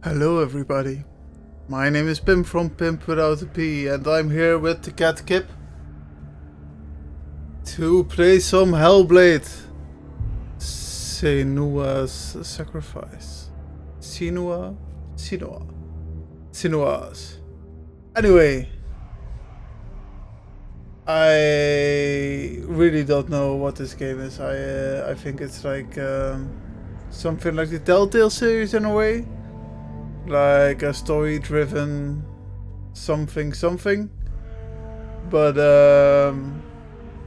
Hello everybody, my name is Pimp from Pimp without a P, and I'm here with the cat Kip to play some Hellblade Senua's Sacrifice. Senua's. Anyway, I really don't know what this game is. I think it's like something like the Telltale series in a way. Like a story-driven something. But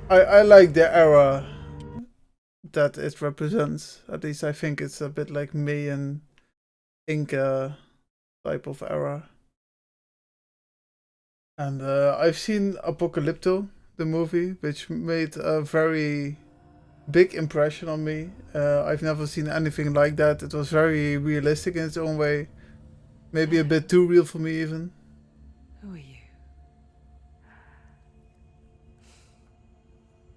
I like the era that it represents. At least I think it's a bit like Mayan Inca type of era. And I've seen Apocalypto, the movie, which made a very big impression on me. I've never seen anything like that. It was very realistic in its own way. Maybe a bit too real for me even. Who are you?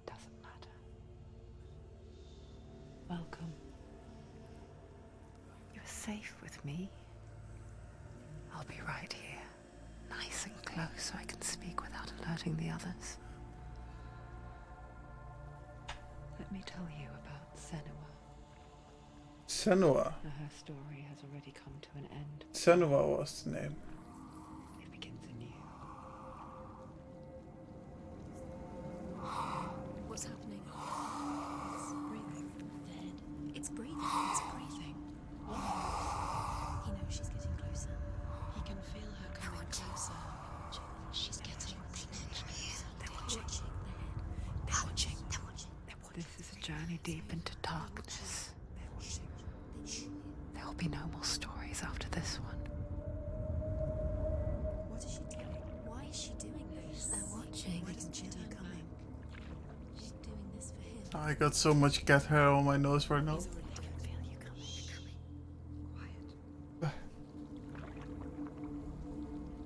Doesn't matter. Welcome. You're safe with me. I'll be right here, nice and close so I can speak without alerting the others. Let me tell you about Senua. Senua. Her story has already come to an end. Senua was the name. It begins anew. What's happening? It's breathing. Dead. It's breathing. It's breathing. He knows she's getting closer. He can feel her coming closer. She's getting closer. They're watching. They're watching. They're watching. This is a journey deep into darkness. There will be no more stories after this one. What is she doing? Why is she doing this? They're watching. Why doesn't she know coming? She's doing this for him. I got so much cat hair on my nose right now. He's already can feel you coming. Quiet.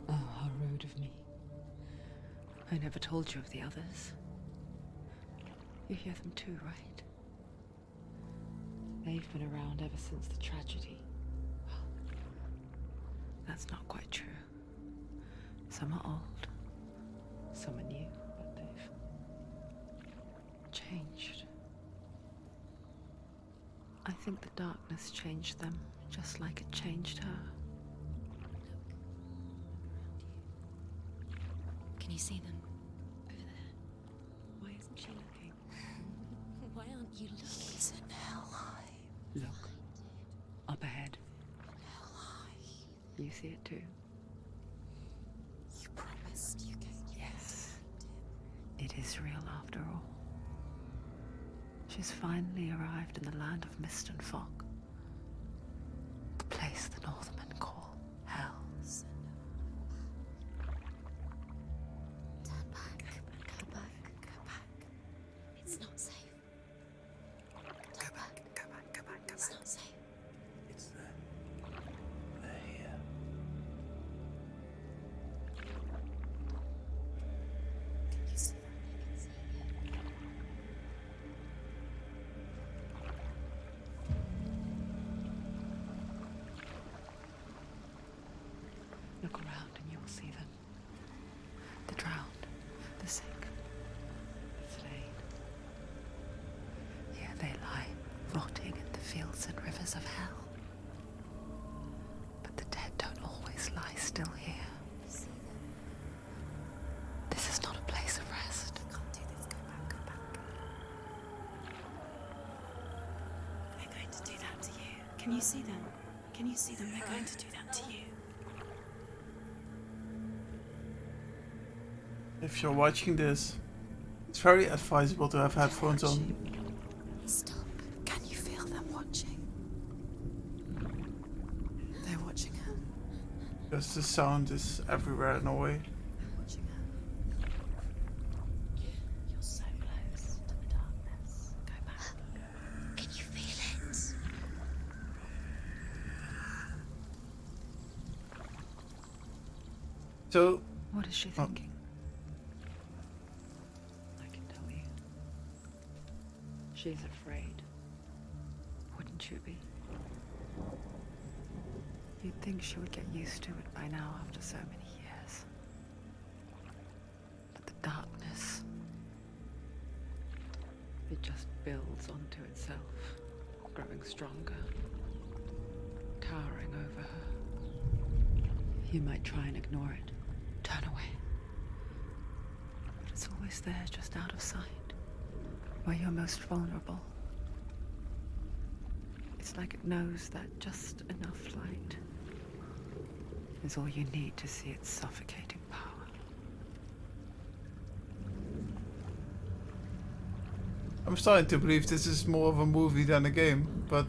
Oh, how rude of me. I never told you of the others. You hear them too, right? They've been around ever since the tragedy. Well, that's not quite true. Some are old, some are new, but they've changed. I think the darkness changed them, just like it changed her. Can you see them? Over there. Why isn't she looking? Why aren't you looking? He's in hell high. Look, up ahead. Hell high. You see it too? You promised you came. Yes. It is real after all. She's finally arrived in the land of mist and fog. The place the Northmen call hell. Turn back. Go back. Go back. It's not safe. Turn back. Go back. It's not safe. It's them. They're here. Can you see them? I can see you. Look around and you'll see them. The drowned, the sick, the slain. Here they lie, rotting in the fields and rivers of hell. But the dead don't always lie still here. See them. This is not a place of rest. You can't do this. Go back. Go back. They're going to do that to you. Can you see them? Can you see them? They're going to do that to you. If you're watching this, it's very advisable to have headphones on. Stop. Can you feel them watching? They're watching her. Because the sound is everywhere in a way. They're watching her. You're so close to the darkness. Go back. Can you feel it? So, What is she thinking? I can tell you. She's afraid. Wouldn't you be? You'd think she would get used to it by now after so many years. But the darkness, it just builds onto itself, growing stronger, towering over her. You might try and ignore it, turn away. But it's always there, just out of sight, where you're most vulnerable. It's like it knows that just enough light is all you need to see its suffocating power. I'm starting to believe this is more of a movie than a game, but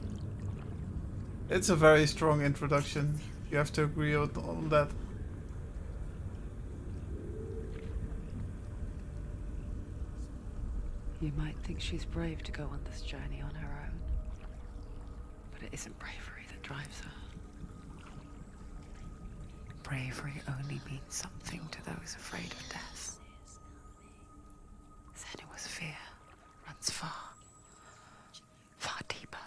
it's a very strong introduction. You have to agree on that. You might think she's brave to go on this journey on her own, but it isn't bravery that drives her. Bravery only means something to those afraid of death. Senua's fear runs far, far deeper.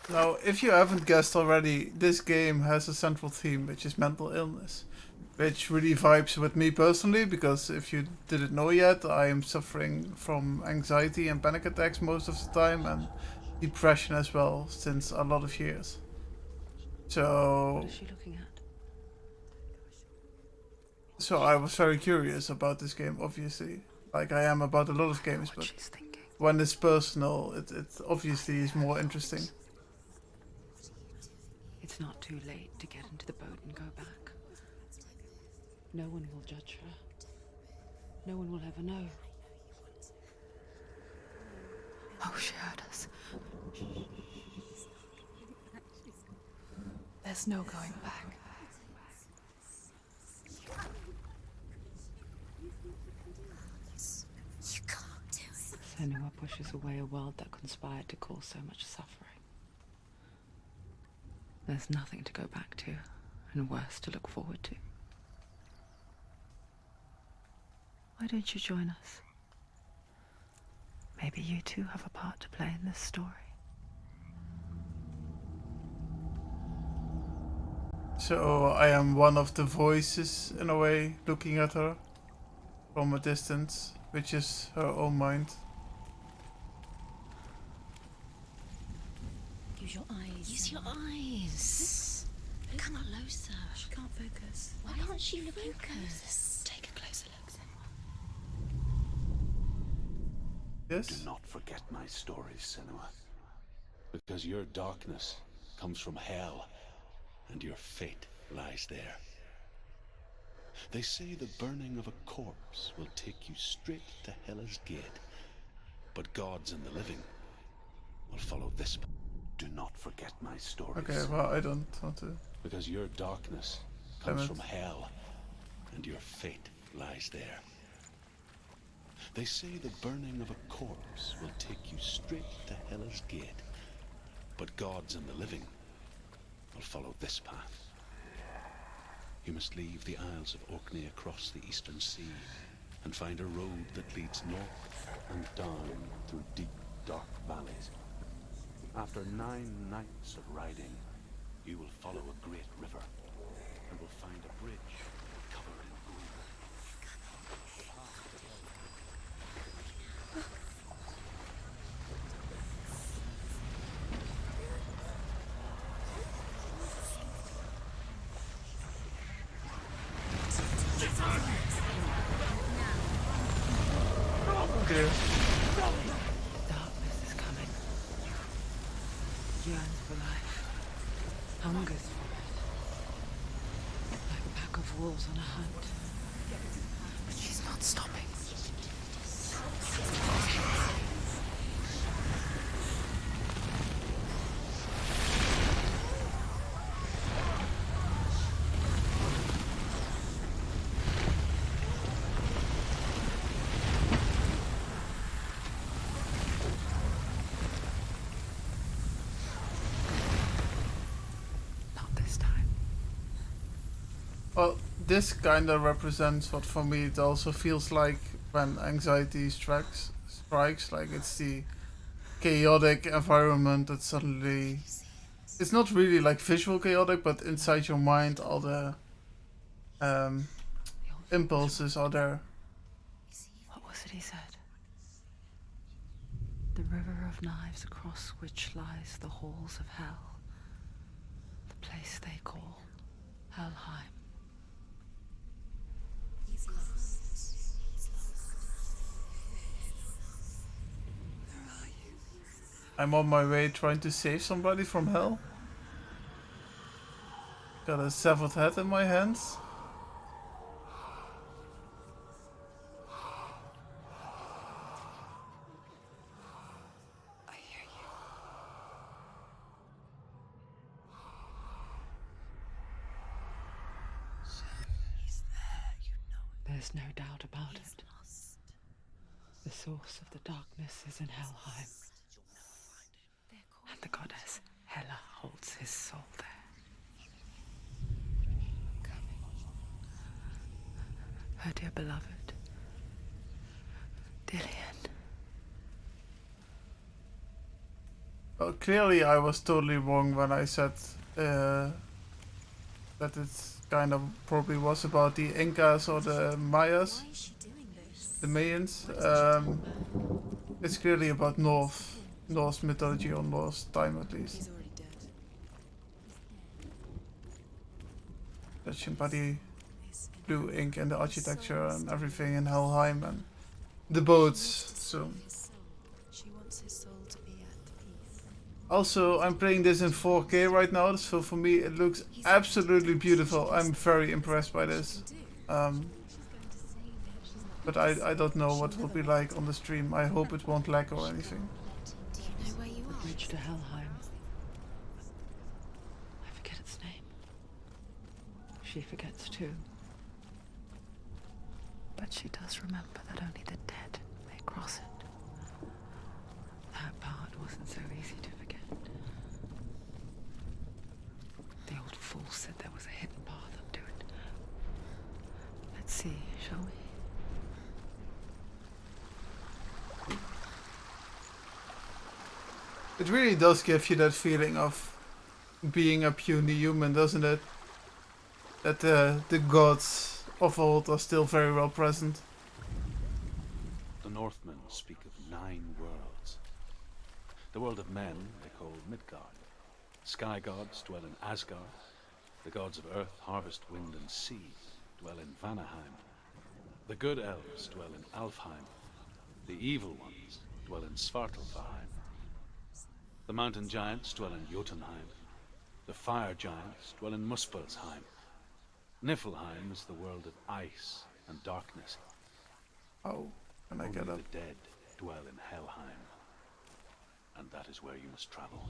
Now, if you haven't guessed already, this game has a central theme, which is mental illness, which really vibes with me personally, because if you didn't know yet, I am suffering from anxiety and panic attacks most of the time, and depression as well, since a lot of years. So, What is she looking at? so I was very curious about this game, obviously, like I am about a lot of games, What but she's thinking. when it's personal, it obviously is more interesting. It's not too late to get into the boat and go back. No one will judge her. No one will ever know. Oh, she heard us. There's no going back. You can't do it. Senua pushes away a world that conspired to cause so much suffering. There's nothing to go back to, and worse to look forward to. Why don't you join us? Maybe you too have a part to play in this story. So I am one of the voices, in a way, looking at her from a distance, which is her own mind. Use your eyes. Use your eyes. Come closer. She can't focus. Why can't she focus? Take a closer look, Senua. Yes? Do not forget my stories, Senua. Because your darkness comes from hell, and your fate lies there. They say the burning of a corpse will take you straight to Hela's gate, but gods and the living will follow this path. Do not forget my stories. Okay, well, I don't want to. Because your darkness comes from hell, and your fate lies there. They say the burning of a corpse will take you straight to Hela's gate, but gods and the living will follow this path. You must leave the Isles of Orkney across the eastern sea and find a road that leads north and down through deep, dark valleys. After 9 nights of riding, you will follow a great river and will find a bridge covered in gold. Okay. Darkness is coming. Yearns for life. Hungers for it. Like a pack of wolves on a hunt. But she's not stopping. Well, this kind of represents what for me it also feels like when anxiety strikes. Like it's the chaotic environment that suddenly. It's not really like visual chaotic, but inside your mind, all the um, The old impulses are there. What was it he said? The river of knives across which lies the halls of hell. The place they call Helheim. He's lost. He's lost. Where are you? I'm on my way trying to save somebody from hell. Got a severed head in my hands. I hear you. He's there, you know it. There's no doubt about He's it. lost. The source of the darkness is in Helheim, They're calling and the goddess Hela holds his soul there. coming. Her dear beloved, Dillian. Well, clearly I was totally wrong when I said that it kind of probably was about the Incas or the Mayas, Why is she doing this? the Mayans. It's clearly about Norse mythology or Norse time at least. He's already dead. Judging by the This blue ink and the architecture and everything in Helheim and the boats. So his soul. She wants his soul to be at peace. also I'm playing this in 4K right now, so for me it looks absolutely beautiful. I'm very impressed by this. But I don't know what it will be like on the stream. I hope it won't lag or anything. Do you know where you The are? bridge to Helheim. I forget its name. She forgets too. But she does remember that only the dead may cross it. That part wasn't so easy to forget. The old fool said there was a hidden path up to it. Let's see, shall we? It really does give you that feeling of being a puny human, doesn't it? That the gods of old are still very well present. The Northmen speak of 9 worlds. The world of men they call Midgard. Sky gods dwell in Asgard. The gods of earth, harvest, wind, and sea dwell in Vanaheim. The good elves dwell in Alfheim. The evil ones dwell in Svartalfheim. The mountain giants dwell in Jotunheim. The fire giants dwell in Muspelheim. Niflheim is the world of ice and darkness. Oh, can I Only get up? the dead dwell in Helheim. And that is where you must travel.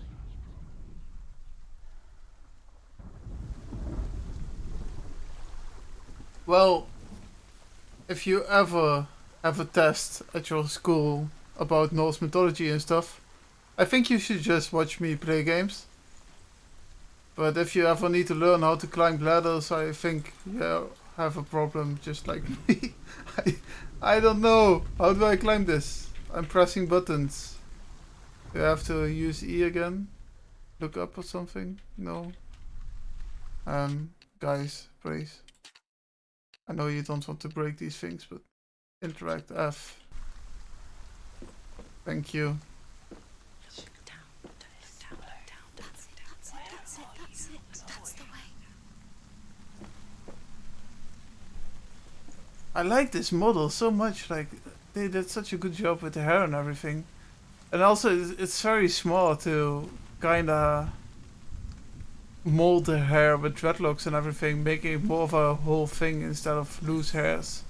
Well, if you ever have a test at your school about Norse mythology and stuff, I think you should just watch me play games. But if you ever need to learn how to climb ladders, I think you have a problem just like me. I don't know. How do I climb this? I'm pressing buttons. Do I have to use E again? Look up or something? No. Guys, please. I know you don't want to break these things, but interact F. Thank you. That's the way. I like this model so much. Like they did such a good job with the hair and everything, and also it's very small to kind of mold the hair with dreadlocks and everything, making it more of a whole thing instead of loose hairs.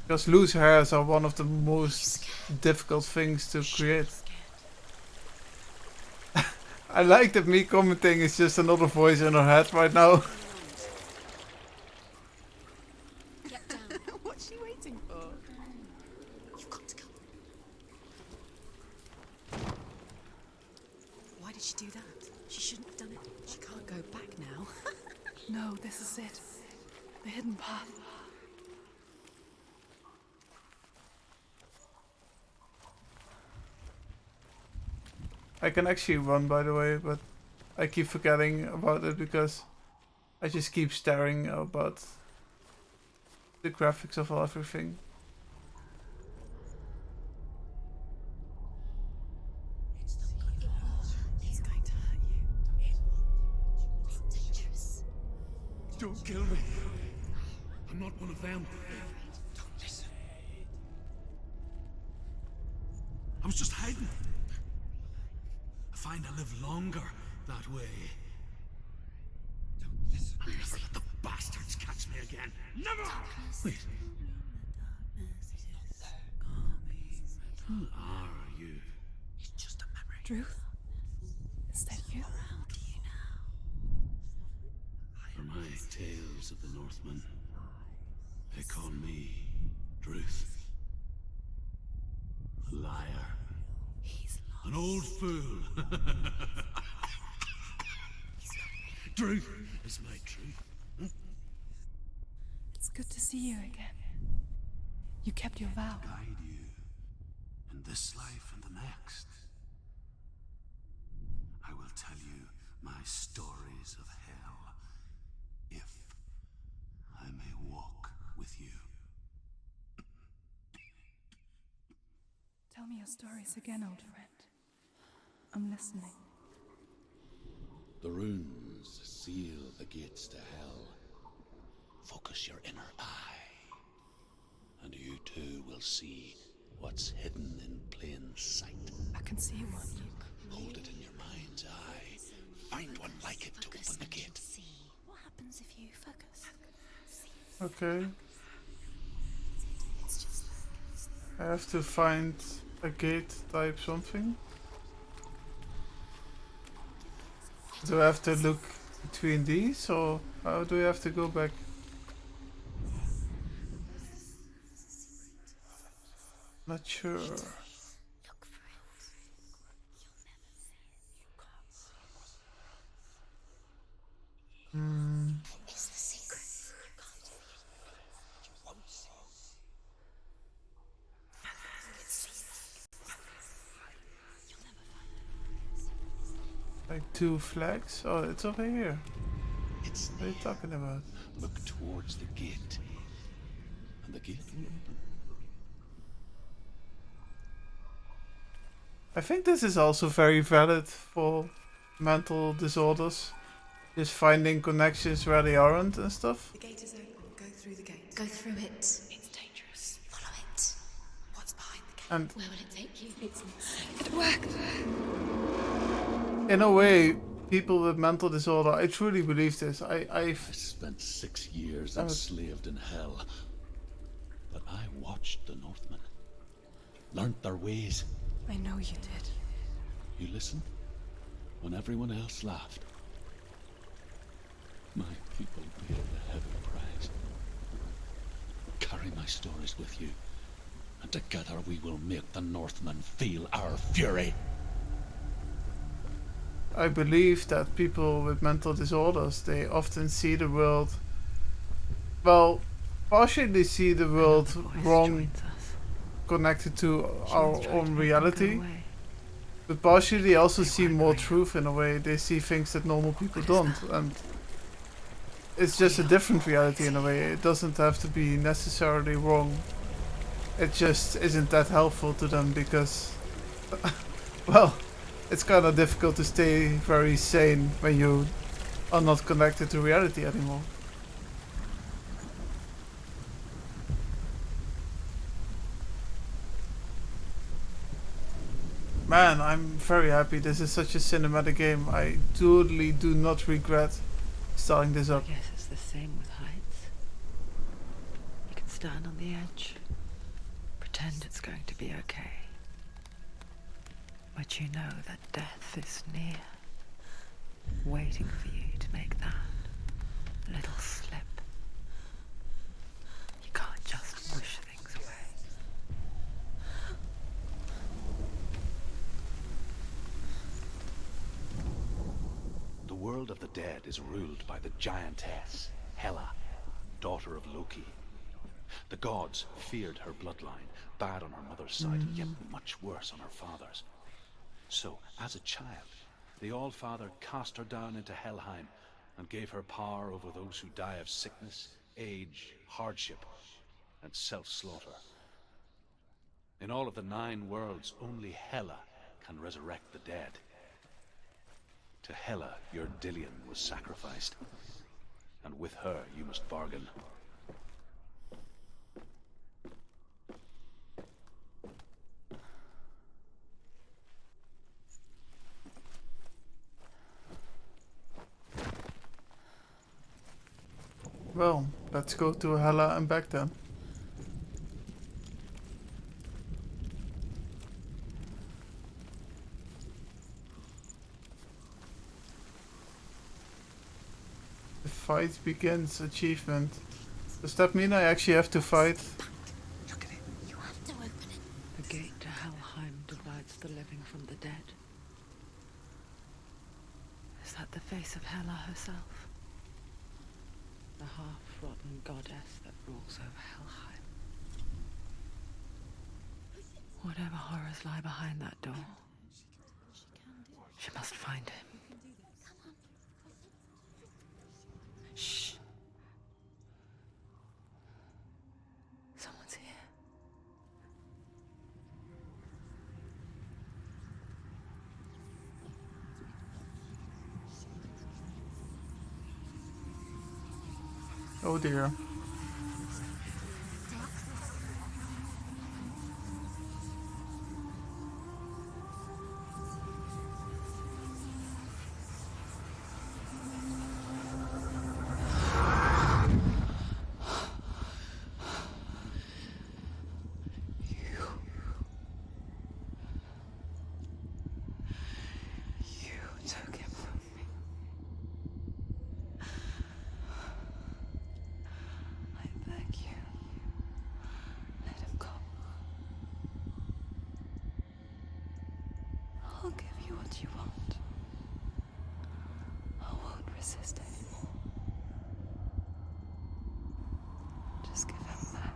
Because loose hairs are one of the most difficult things to create. I like that me commenting is just another voice in her head right now. Get down. What's she waiting for? You've got to go. Why did she do that? She shouldn't have done it. She can't go back now. No, this is it. The hidden path. I can actually run, by the way, but I keep forgetting about it because I just keep staring about the graphics of everything. He's going to hurt you. It's dangerous. Don't kill me. I'm not one of them. Don't listen. I was just hiding. I find I live longer that way. Don't listen. I'll never let the bastards catch me again. Never! Wait. Who are you? It's just a memory. Druth? Is that you? For my tales of the Northmen, they call me Druth. A liar. An old fool. Druth is my truth. It's good to see you again. You kept your vow. Guide you in this life and the next. I will tell you my stories of hell, if I may walk with you. Tell me your stories again, old friend. I'm listening. The runes seal the gates to hell. Focus your inner eye, and you too will see what's hidden in plain sight. I can see one. Hold it in your mind's eye. Find one like it to open the gate. See what happens if you focus. Okay. It's just I have to find a gate type something. Do I have to look between these, or how do I have to go back? Not sure. look for it. You'll never see it. It's the secret. You can't see it. You won't see it. You'll never find it. Like 2 flags? Oh, it's over here. It's What are you talking about? Look towards the gate, and the gate will open. I think this is also very valid for mental disorders. Just finding connections where they aren't and stuff. The gate is open. Go through the gate. Go through it. It's dangerous. Follow it. What's behind the gate? And Where will it take you? It worked. in a way, people with mental disorder, I truly believe this. I spent 6 years enslaved in hell, but I watched the Northmen, learnt their ways. I know you did. You listened when everyone else laughed. My people paid a heavy price. Carry my stories with you, and together we will make the Northmen feel our fury. I believe that people with mental disorders, they often see the world, well, partially see the world wrong, connected to our own reality, but partially they also see more truth in a way. They see things that normal people don't, and it's just a different reality in a way. It doesn't have to be necessarily wrong. It just isn't that helpful to them because, well, it's kind of difficult to stay very sane when you are not connected to reality anymore. Man, I'm very happy. This is such a cinematic game. I totally do not regret starting this up. I guess it's the same with heights. You can stand on the edge, pretend it's going to be okay. But you know that death is near, waiting for you to make that little slip. You can't just wish things away. The world of the dead is ruled by the giantess, Hela. daughter of Loki. The gods feared her bloodline, bad on her mother's side, yet much worse on her father's. So, as a child, the All-Father cast her down into Helheim and gave her power over those who die of sickness, age, hardship, and self-slaughter. In all of the 9 worlds, only Hela can resurrect the dead. To Hela, your Dillion was sacrificed, and with her you must bargain. Well, let's go to Hela and back then. The fight begins. Achievement. Does that mean I actually have to fight? Look at it. You have to open it. The gate to Helheim divides the living from the dead. Is that the face of Hela herself? The half-rotten goddess that rules over Helheim. Whatever horrors lie behind that door, she must find him. Shh. Someone's here. Oh dear. You took him from me. I beg you. Let him go. I'll give you what you want. I won't resist anymore. Just give him back.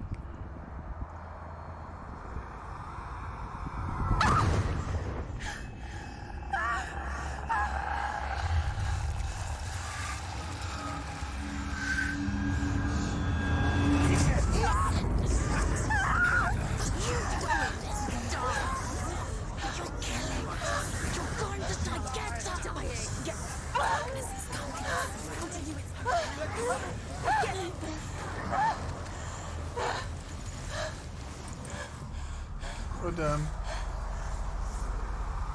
Oh damn.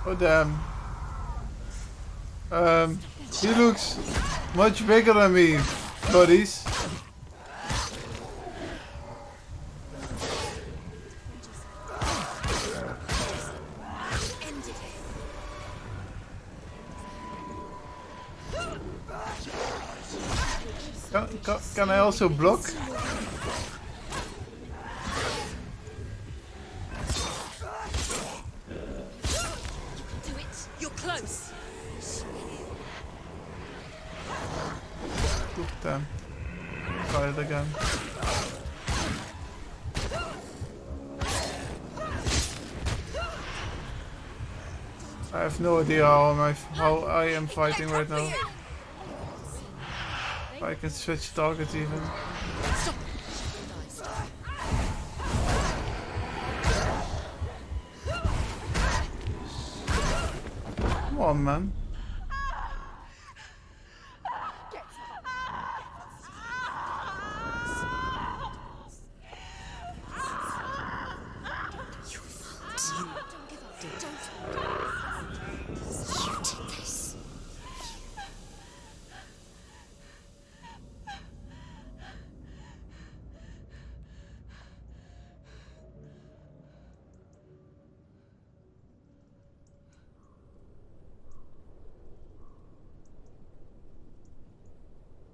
Oh damn. He looks much bigger than me, buddies. Can I also block? Do it. You're close. Damn. Try it again. I have no idea how I am fighting right now. I can switch targets even. Come on, man.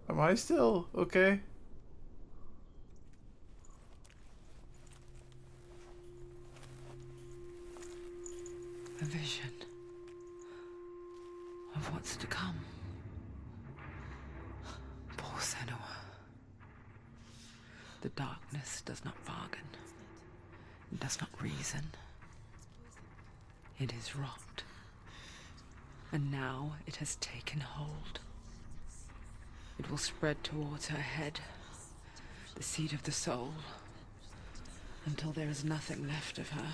Am I still okay? A vision of what's to come. Poor Senua. The darkness does not bargain. It does not reason. It is rot. And now it has taken hold. It will spread towards her head, the seat of the soul, until there is nothing left of her.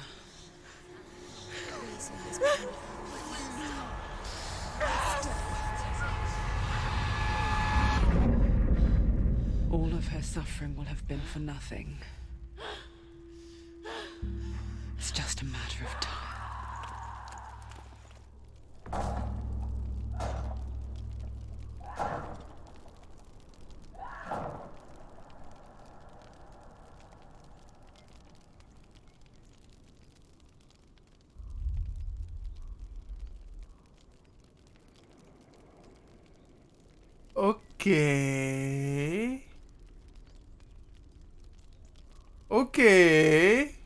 All of her suffering will have been for nothing. It's just a matter of time. Okay. Okay.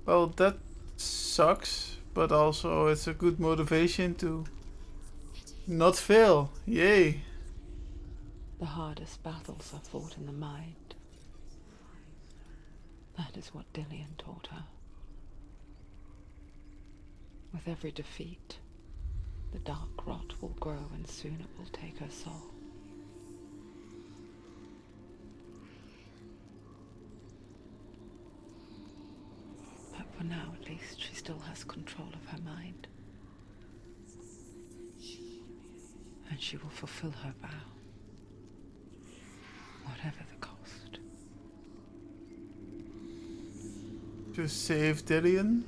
Well, that sucks, but also it's a good motivation to not fail. Yay. The hardest battles are fought in the mind. That is what Dillian taught her. With every defeat, the dark rot will grow and soon it will take her soul. But for now, at least, she still has control of her mind. And she will fulfill her vow, whatever the cost. To save Dillian?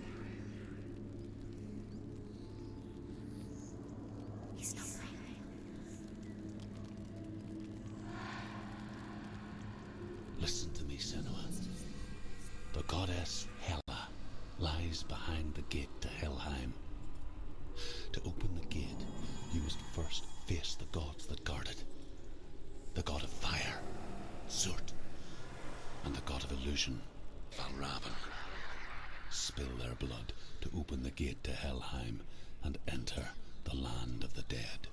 He's not right. Listen to me, Senua. The goddess Hela lies behind the gate to Helheim. To open the gate, you must first face the gods that guard it. The god of fire, Surt, and the god of illusion, Valravan. Spill their blood to open the gate to Helheim and enter the land of the dead.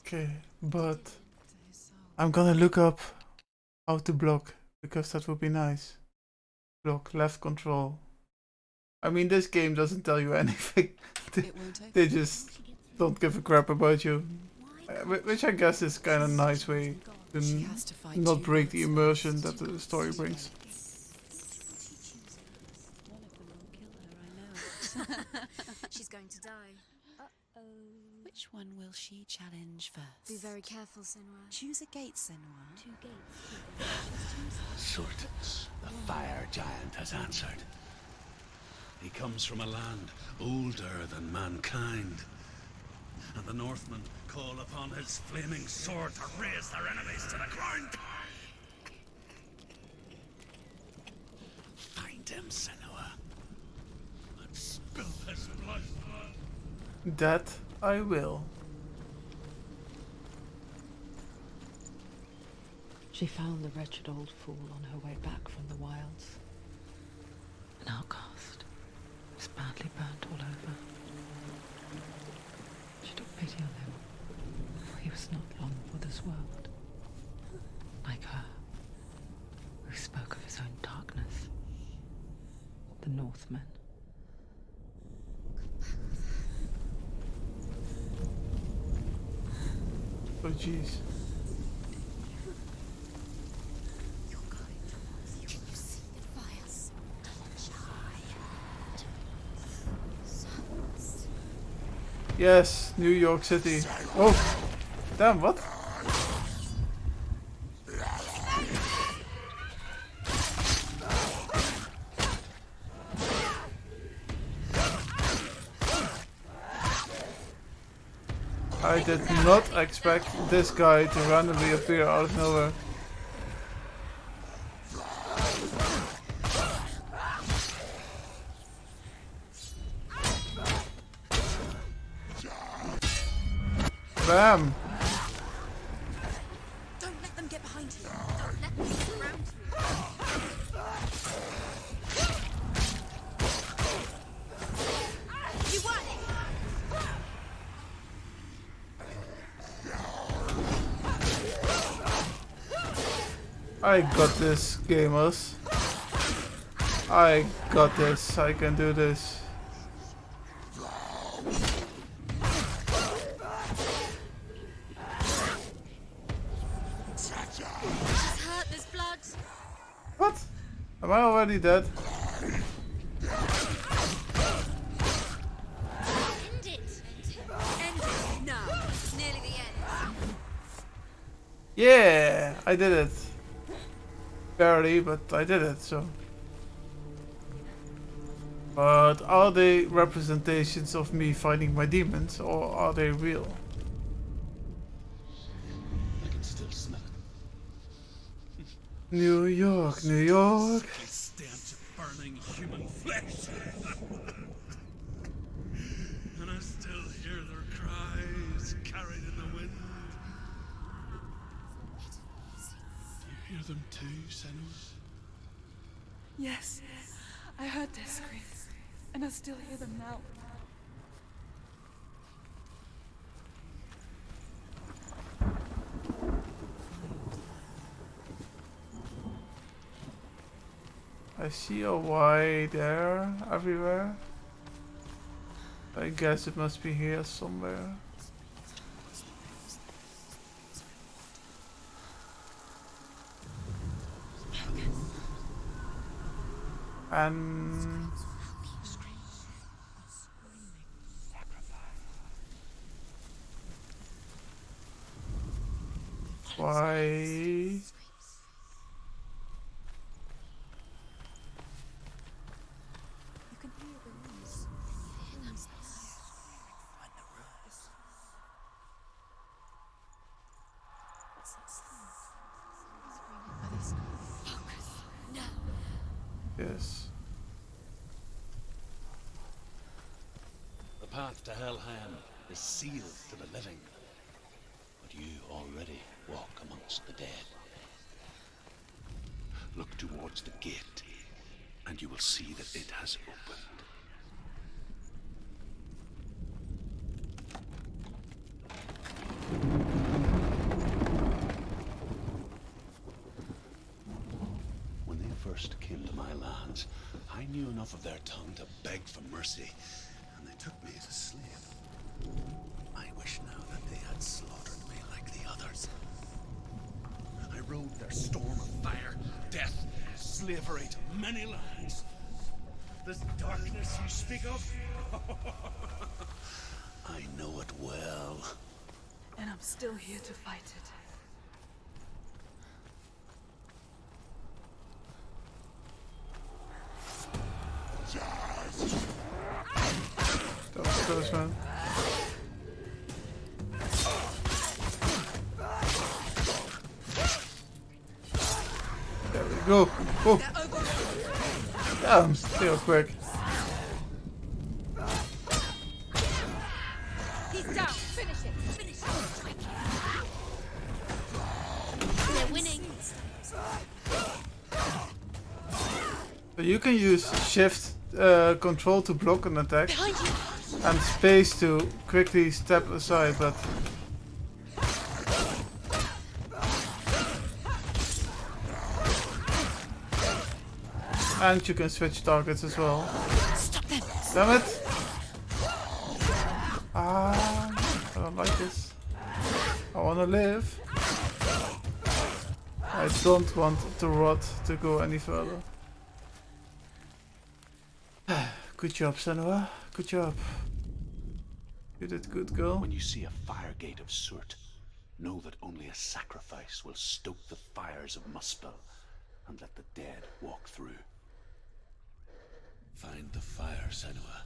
Okay, but I'm gonna look up how to block, because that would be nice. Block, left control. I mean, this game doesn't tell you anything. They just don't give a crap about you. Which I guess is kind of a nice way to not break the immersion that the story brings. She's going to die. Which one will she challenge first? Be very careful, Senua. Choose a gate, Senua. 2 gates. Surt, the fire giant, has answered. He comes from a land older than mankind. And the Northmen call upon his flaming sword to raise their enemies to the ground. Find him, Senua, and spill his blood. That I will. She found the wretched old fool on her way back from the wilds. An outcast. Was badly burnt all over. She took pity on him, for he was not long for this world. Like her, who spoke of his own darkness. The Northmen. Oh jeez. You're going towards you. Can you see the fires? Suns. Yes, New York City. Oh, damn, what? I did not expect this guy to randomly appear out of nowhere. Bam! Don't let them get behind you. Don't let them surround you. You won it! I got this, gamers. I got this. I can do this. She's hurt, there's blood. What? Am I already dead? End it. End it. No. It's nearly the end. Yeah, I did it. Barely, but I did it, so. But are they representations of me fighting my demons, or are they real? I can still smell it. New York, New York. The stench of burning human flesh. And I still hear their cries carried in the wind. You hear them too, Senua? Yes, I heard their screams, and I still hear them now. I see a Y there, everywhere. I guess it must be here somewhere. And why? You can hear the noise. What's that sound? Are they screaming? Focus. No. Yes. The path to Helheim is sealed to the living. But you already walk amongst the dead. Look towards the gate, and you will see that it has opened. When they first came to my lands, I knew enough of their tongue to beg for mercy, and they took me as a slave. I wish now that they had slaughtered me like the others. I rode their storm of fire, death, slavery to many lands. This darkness you speak of, I know it well. And I'm still here to fight it. That was close, man. There we go. Oh. Damn, still quick. He's down. Finish it. Finish it. They're winning. So you can use shift control to block an attack Behind you. and space to quickly step aside, but and you can switch targets as well. Stop them. Damn it! Ah, I don't like this. I wanna live. I don't want to rot to go any further. Good job, Senua. Good job. You did good, girl. When you see a fire gate of Surt, know that only a sacrifice will stoke the fires of Muspel and let the dead walk through. Find the fire, Senua,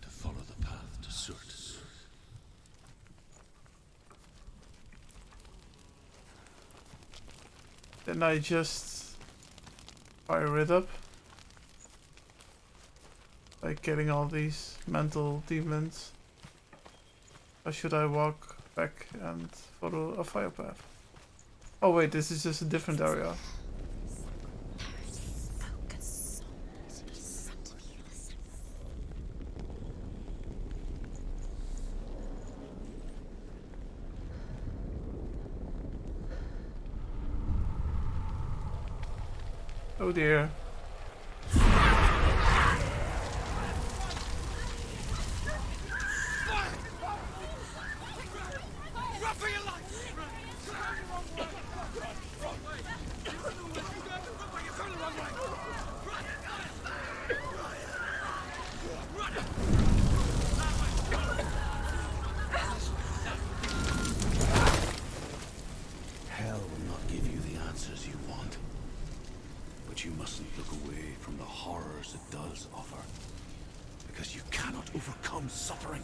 to follow the path to Surt. Then I just fire it up. Like killing all these mental demons. Or should I walk back and follow a fire path? Oh wait, this is just a different area. Focus on the front of you. Oh dear. Hell will not give you the answers you want. But you mustn't look away from the horrors it does offer. Because you cannot overcome suffering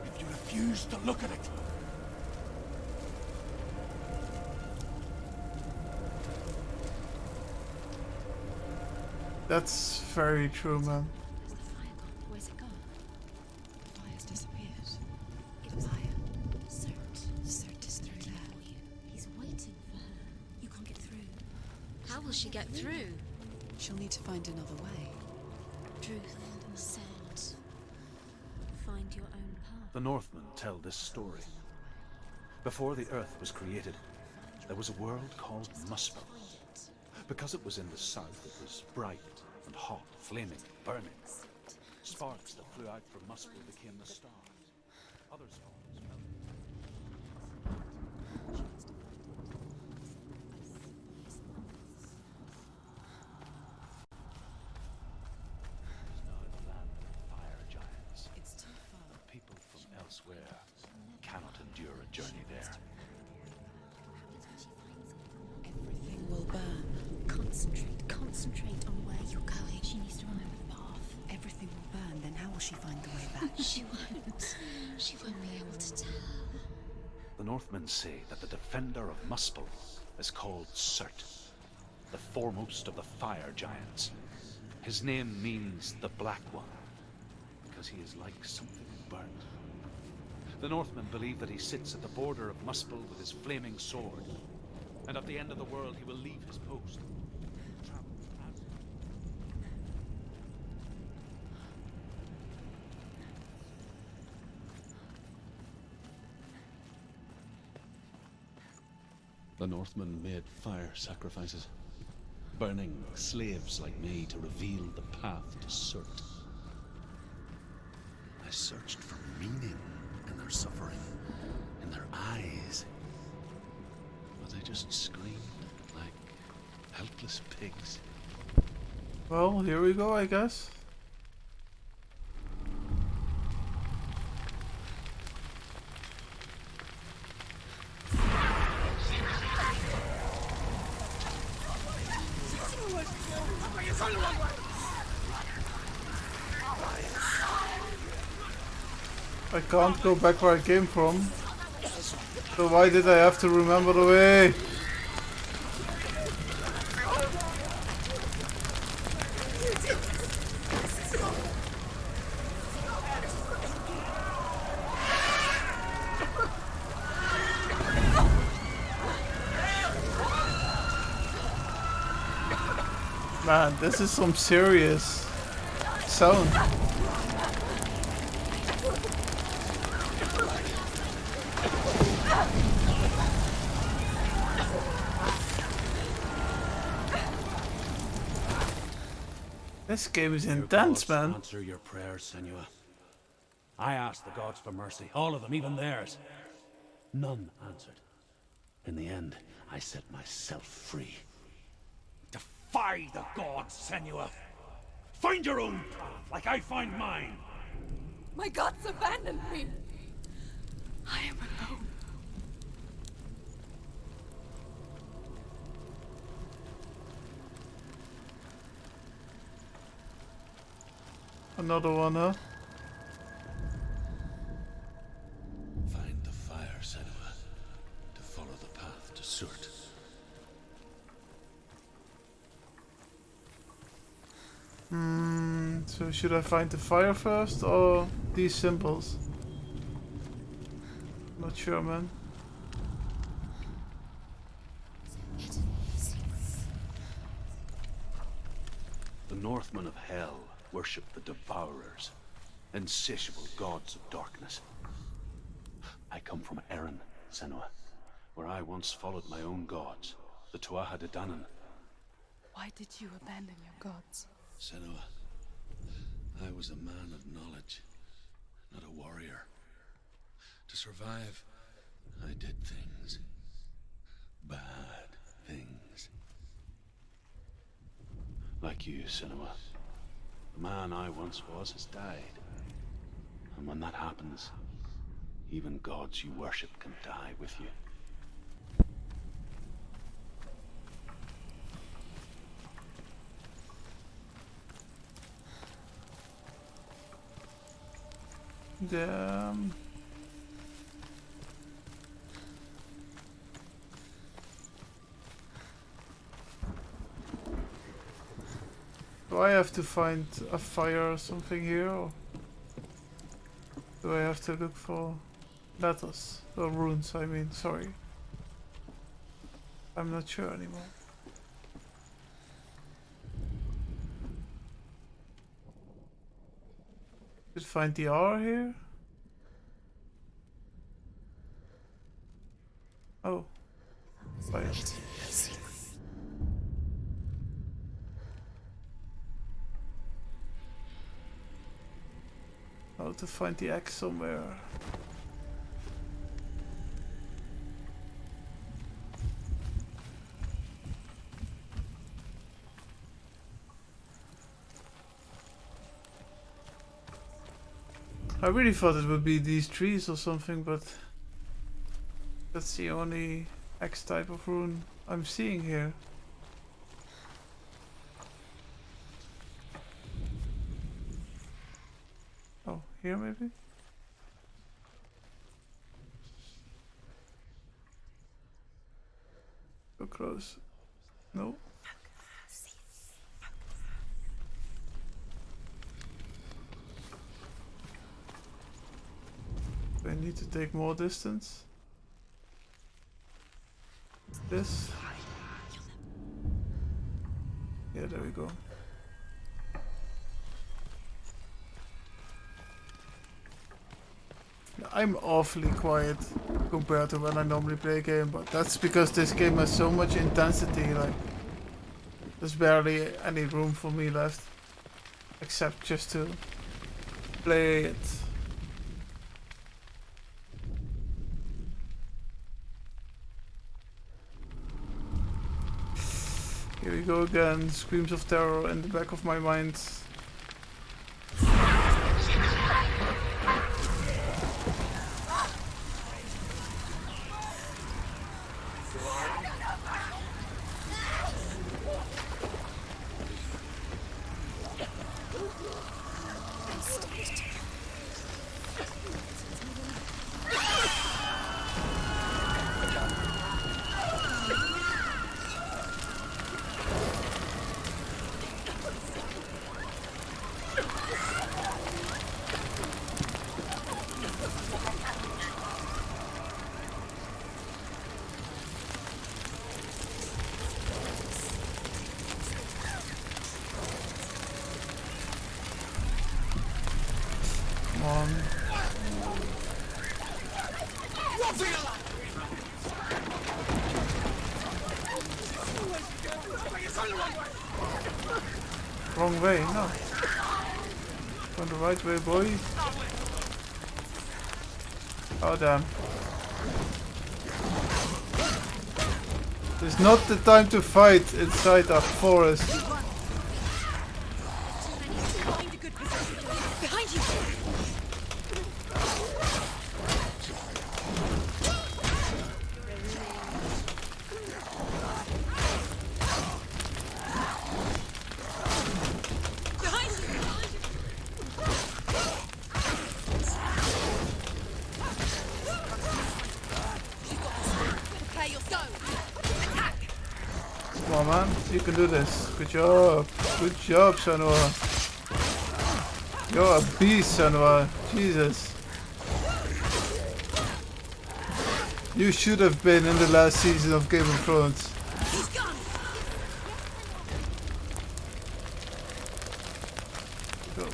if you refuse to look at it. That's very true, man. Where's the fire gone? Where's it gone? The fire's disappeared. It was Fire. Cert is through there. He's waiting for her. You can't get through. How will she get through? She'll need to find another way. Truth, Cert. Find your own path. The Northmen tell this story. Before the Earth was created, there was a world called Muspel. Because it was in the south, it was bright and hot, flaming, burning. Sparks that flew out from Muspel became the stars. Other stars It's too far. people from elsewhere cannot endure a journey there. Everything will burn. Concentrate on where you're going. She needs to remember the path. Everything will burn, then how will she find the way back? She won't. She won't be able to tell. The Northmen say that the defender of Muspel is called Cert, the foremost of the fire giants. His name means the Black One, because he is like something burnt. The Northmen believe that he sits at the border of Muspel with his flaming sword, and at the end of the world he will leave his post. The Northmen made fire sacrifices, burning slaves like me to reveal the path to Cert. I searched for meaning in their suffering, in their eyes, but they just screamed like helpless pigs. Well, here we go, I guess. I can't go back where I came from. So why did I have to remember the way? Man, this is some serious sound. This game is intense, man. Answer your prayers, Senua. I asked the gods for mercy, all of them, even theirs. None answered. In the end, I set myself free. Defy the gods, Senua! Find your own path, like I find mine! My gods abandoned me. I am alone. Another one, huh? Find the fire, Senua, to follow the path to Cert. So should I find the fire first or these symbols? Not sure, man. The Northmen of Hell worship the Devourers, insatiable gods of darkness. I come from Erin, Senua, where I once followed my own gods, the Tuatha De Danann. Why did you abandon your gods? Senua, I was a man of knowledge, not a warrior. To survive, I did things. Bad things. Like you, Senua. The man I once was has died. And when that happens, even gods you worship can die with you. Damn. Do I have to find a fire or something here, or do I have to look for letters or runes? I mean, sorry. I'm not sure anymore. Did find the R here? Oh. Right. How to find the X somewhere. I really thought it would be these trees or something, but that's the only X type of rune I'm seeing here. Oh, here maybe? So close. No. I need to take more distance. This. Yeah, there we go. I'm awfully quiet compared to when I normally play a game, but that's because this game has so much intensity, like there's barely any room for me left except just to play it. Here we go again, screams of terror in the back of my mind. Wrong way, no. Going the right way, boy. Oh damn. It's not the time to fight inside a forest. Behind you! Come on, man. You can do this. Good job. Good job, Senua. You're a beast, Senua. Jesus. You should have been in the last season of Game of Thrones. Go.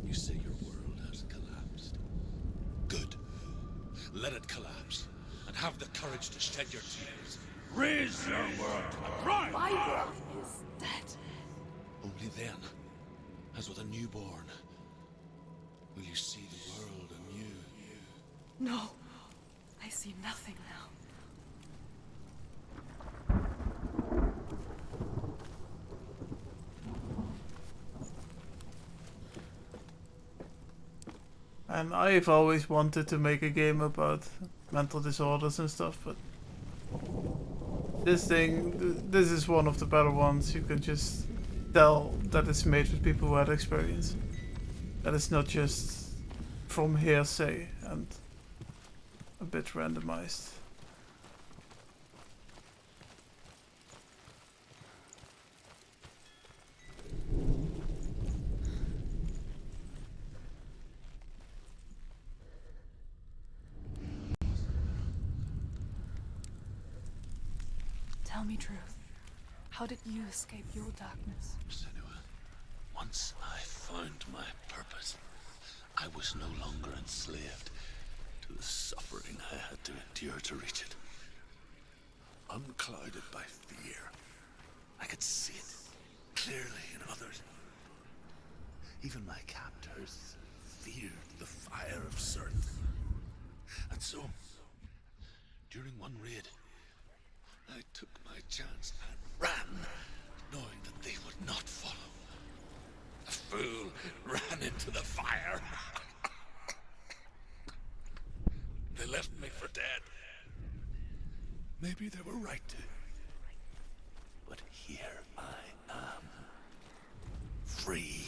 You say your world has collapsed. have the courage to shed your tears. Raise your word to the cry! My brother is dead. Only then, as with a newborn, will you see the world anew. No, I see nothing now. And I've always wanted to make a game about mental disorders and stuff, but this is one of the better ones. You can just tell that it's made with people who had experience. That it's not just from hearsay and a bit randomized. Tell me truth. How did you escape your darkness? Senua, once I found my purpose, I was no longer enslaved to the suffering I had to endure to reach it. Unclouded by fear, I could see it clearly in others. Even my captors feared the fire of Cirith. And so, during one raid, I took my chance and ran, knowing that they would not follow. The fool ran into the fire. They left me for dead. Maybe they were right to. But here I am. Free.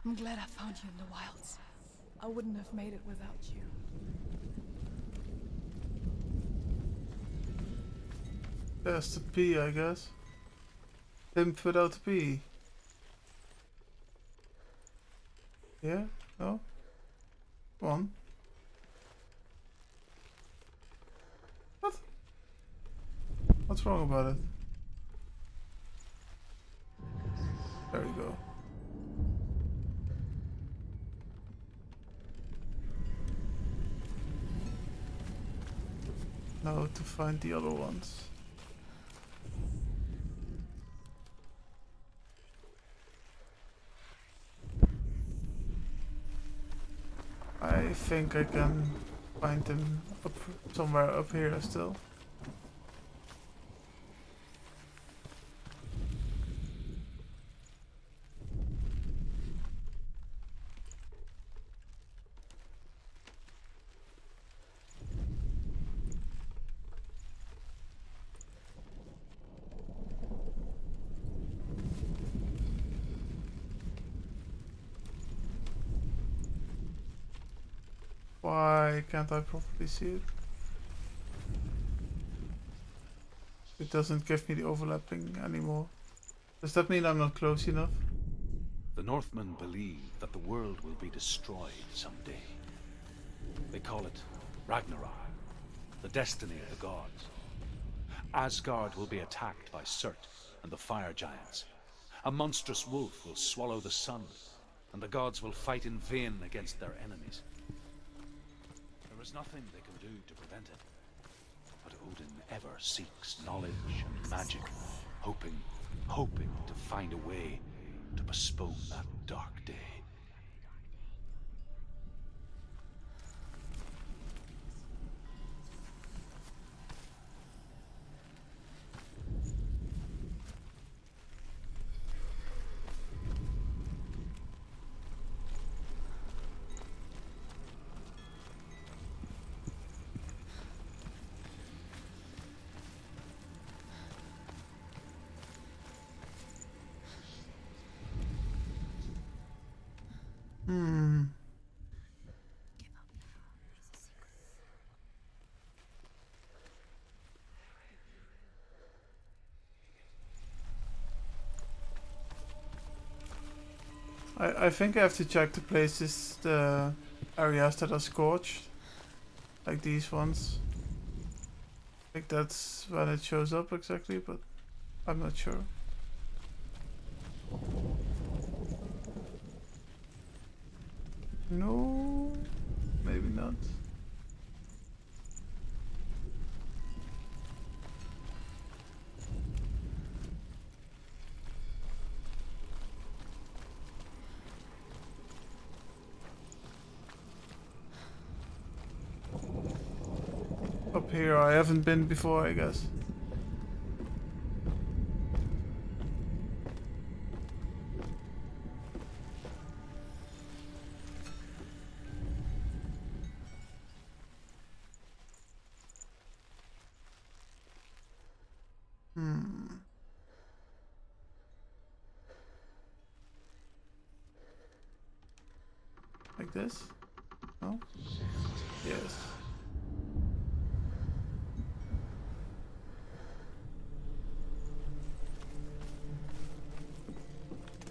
I'm glad I found you in the wilds. I wouldn't have made it without you. There's the P, I guess. Pimp without the P. Yeah? No? Come on. What? What's wrong about it? There we go. Now to find the other ones. I think I can find them up somewhere up here still. Why can't I properly see it? It doesn't give me the overlapping anymore. Does that mean I'm not close enough? The Northmen believe that the world will be destroyed someday. They call it Ragnarok, the destiny of the gods. Asgard will be attacked by Surt and the fire giants. A monstrous wolf will swallow the sun, and the gods will fight in vain against their enemies. There is nothing they can do to prevent it. But Odin ever seeks knowledge and magic, hoping to find a way to postpone that dark day. I think I have to check the places, the areas that are scorched. Like these ones. I think that's when it shows up exactly, but I'm not sure. No, maybe not. up here I haven't been before, I guess. Like this? No? Yes.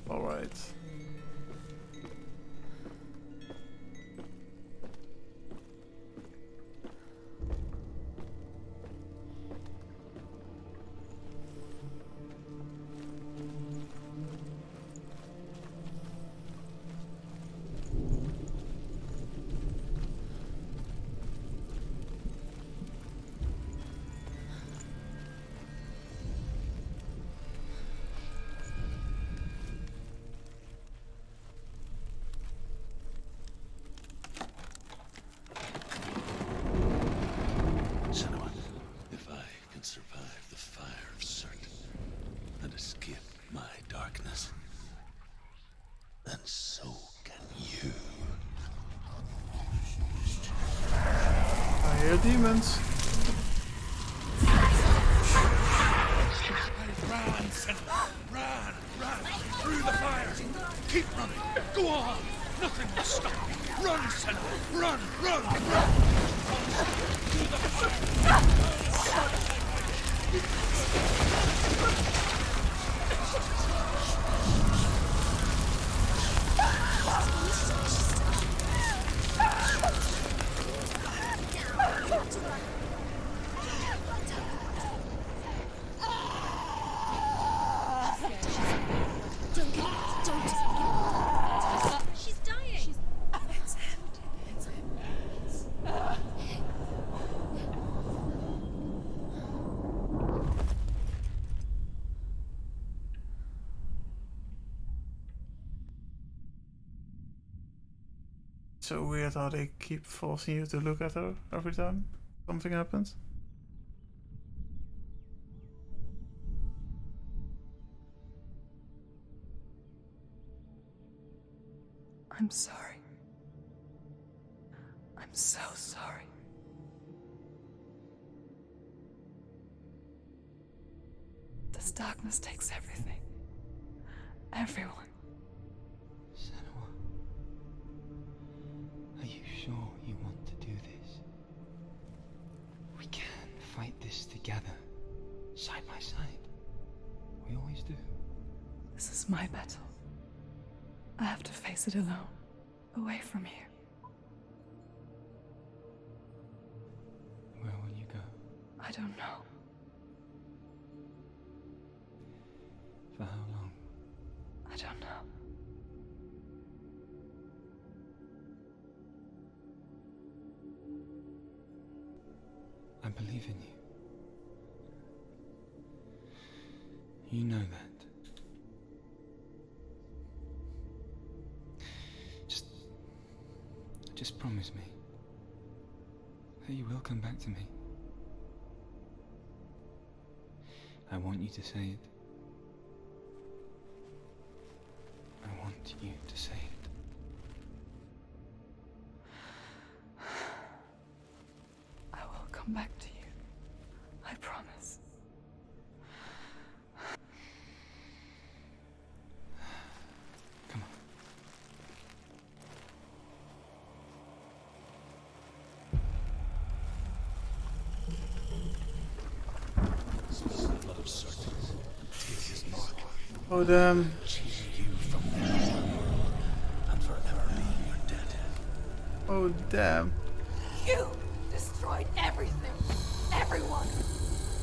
All right. Senua, if I can survive the fire of Surt and escape my darkness, then so can you. I hear demons. Run, Senua! Run! Run! Through the fire! Keep running! Go on! Nothing will stop you! Run, Senua! Run! Run! Run! Through the fire! She's dying. So weird how they keep forcing you to look at her every time something happens. I'm sorry. I'm so sorry. This darkness takes everything. Everyone. Senua, are you sure you want to do this? We can fight this together, side by side. We always do. This is my battle. I have to face it alone, away from here. Where will you go? I don't know. For how long? I don't know. I believe in you. You know that. Just promise me that you will come back to me. I want you to say it. I want you to say it. I will come back to you. I promise. Come on. Blood of Surt. Take his mark. Oh damn. Change you from the world and forever be your dead. Oh damn. You destroyed everything, everyone,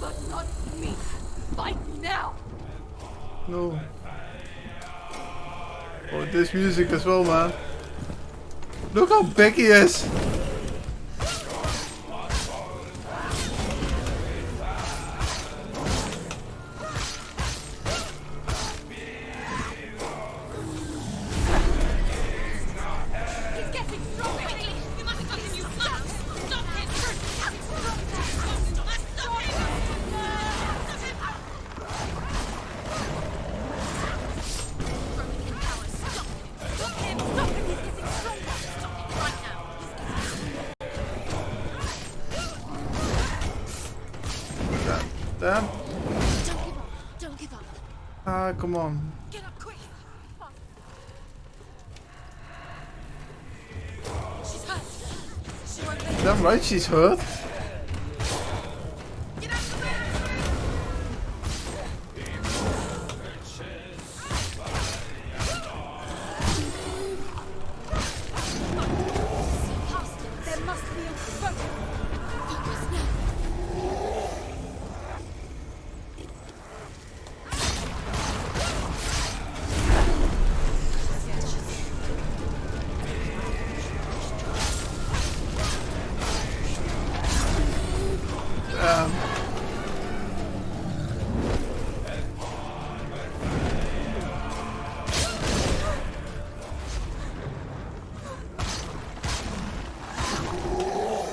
but not me. Fight me now. No. Oh, this music as well, man. Look how big he is. He's getting stronger. Quickly, you must continue. Stop him. Damn. Don't give up. Don't give up. Ah, come on. Get up quick. She's hurt. She won't make it. Damn right she's hurt. Get out the way. Past it. There must be a boat. Focus now.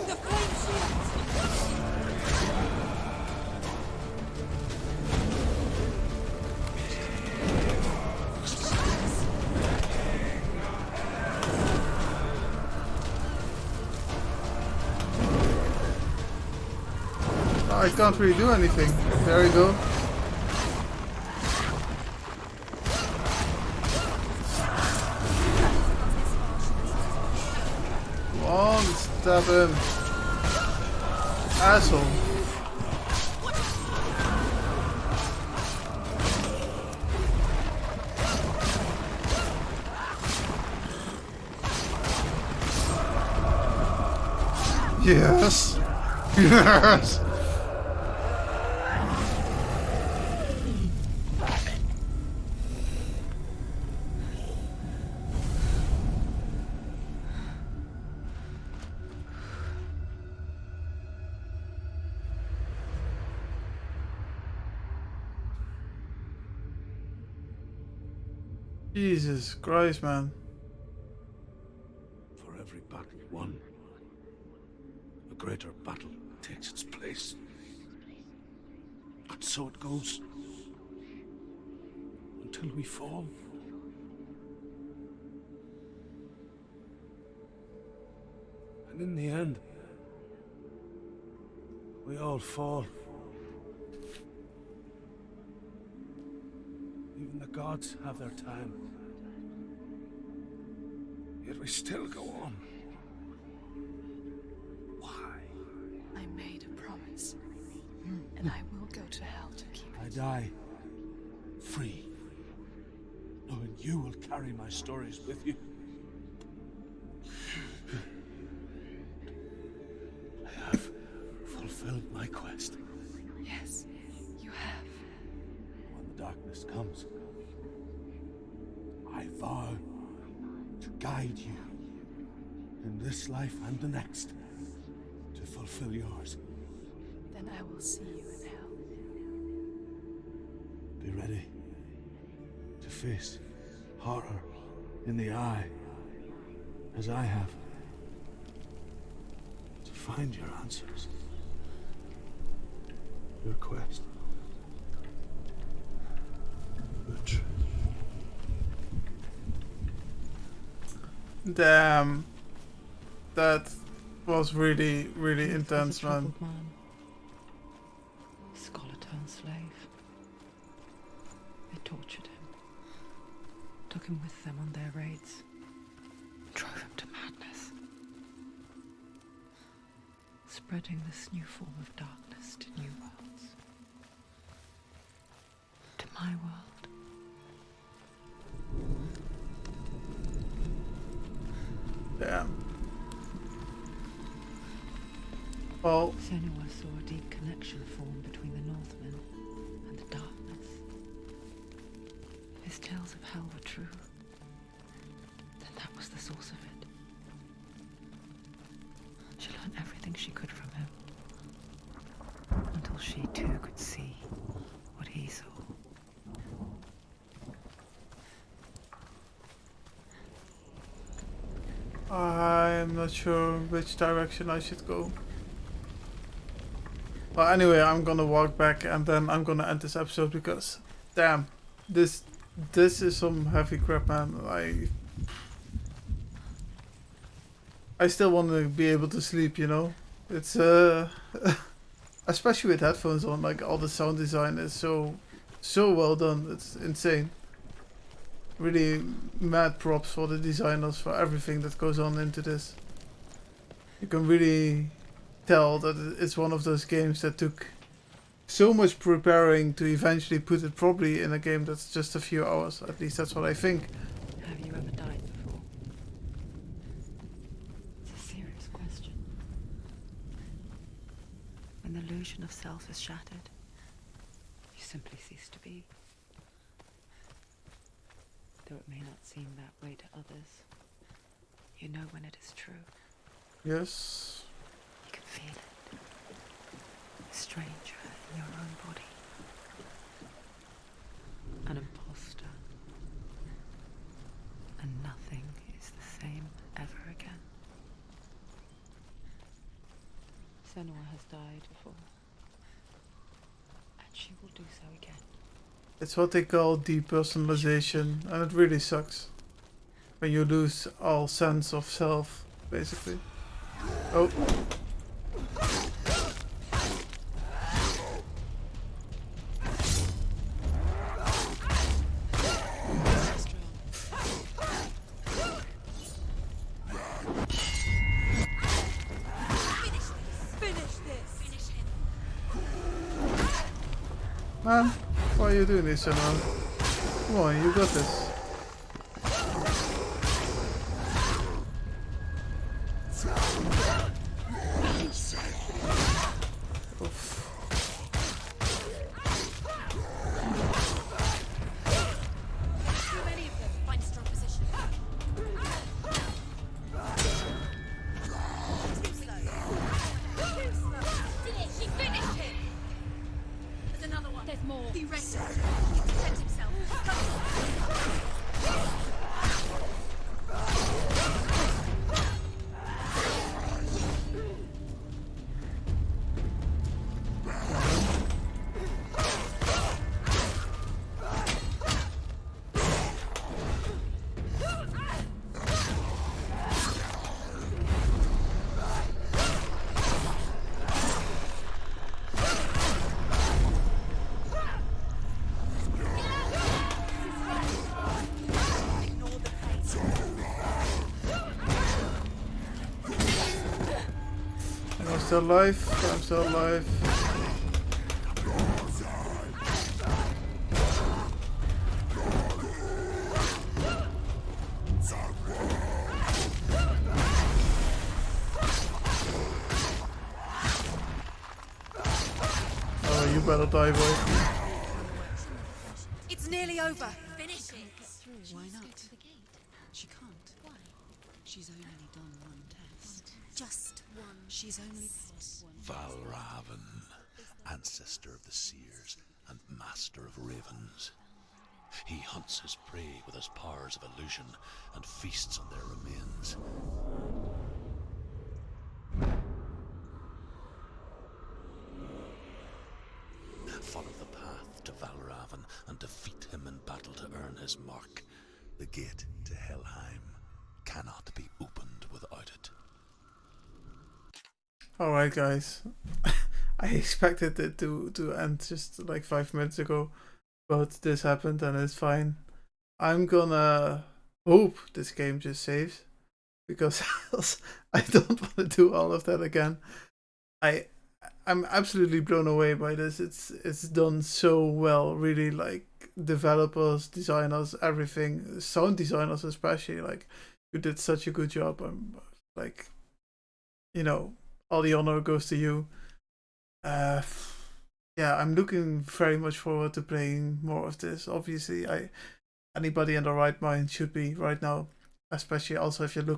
The flame shields. I can't really do anything. There we go. Come on, stab him. Asshole. Yes. Yes. Jesus Christ, man. For every battle won, a greater battle takes its place. And so it goes. Until we fall. And in the end, we all fall. Even the gods have their time. Yet we still go on. Why? I made a promise, and I will go to hell to keep I it. die free, knowing you will carry my stories with you. I have fulfilled my quest. Yes, you have. When the darkness comes, I vow to guide you in this life and the next to fulfill yours. Then I will see you in hell. Be ready to face horror in the eye, as I have, to find your answers, your quest, the truth. Damn. That was really, really intense, man. Scholar turned slave. They tortured him, took him with them on their raids, drove him to madness, spreading this new form of darkness to new worlds, to my world. Damn. Well, Senua saw a deep connection form between the Northmen and the darkness. His tales of hell were true. Then that was the source of it. She learned everything she could from him, until she too could see what he saw. I'm not sure which direction I should go. Well, anyway, I'm gonna walk back and then I'm gonna end this episode because, damn, this is some heavy crap, man. I still want to be able to sleep, you know. It's especially with headphones on, like all the sound design is so well done. It's insane. Really mad props for the designers for everything that goes on into this. You can really tell that it's one of those games that took so much preparing to eventually put it properly in a game that's just a few hours. At least that's what I think. Have you ever died before? It's a serious question. When the illusion of self is shattered, you simply cease to be. Though it may not seem that way to others, you know when it is true. Yes. You can feel it. A stranger in your own body. An imposter. And nothing is the same ever again. Senua has died before. And she will do so again. It's what they call depersonalization, and it really sucks. When you lose all sense of self, basically. Oh. Man, why are you doing this, Senua? Come on, you got this. I'm still alive. I'm still alive. Oh, you better die, boy. It's nearly over. Finish it. Why not? She can't. Why? She's only done one test. Just one. She's only passed one. Valravan, ancestor of the seers and master of ravens. He hunts his prey with his powers of illusion and feasts on their remains. Follow the path to Valravan and defeat him in battle to earn his mark. The gate to Helheim cannot be opened without it. Alright, guys. I expected it to end just like 5 minutes ago, but this happened and it's fine. I'm gonna hope this game just saves, because else I don't want to do all of that again. I'm absolutely blown away by this. It's done so well, really. Like, developers, designers, everything, sound designers especially, like, you did such a good job. I'm like, you know, all the honor goes to you. Yeah, I'm looking very much forward to playing more of this. Obviously, anybody in the right mind should be right now, especially also if you're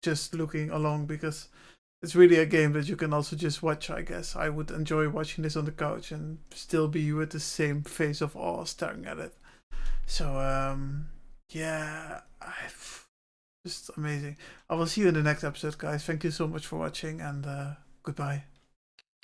just looking along, because it's really a game that you can also just watch, I guess. I would enjoy watching this on the couch and still be with the same face of awe staring at it. So, yeah, just amazing. I will see you in the next episode, guys. Thank you so much for watching, and goodbye.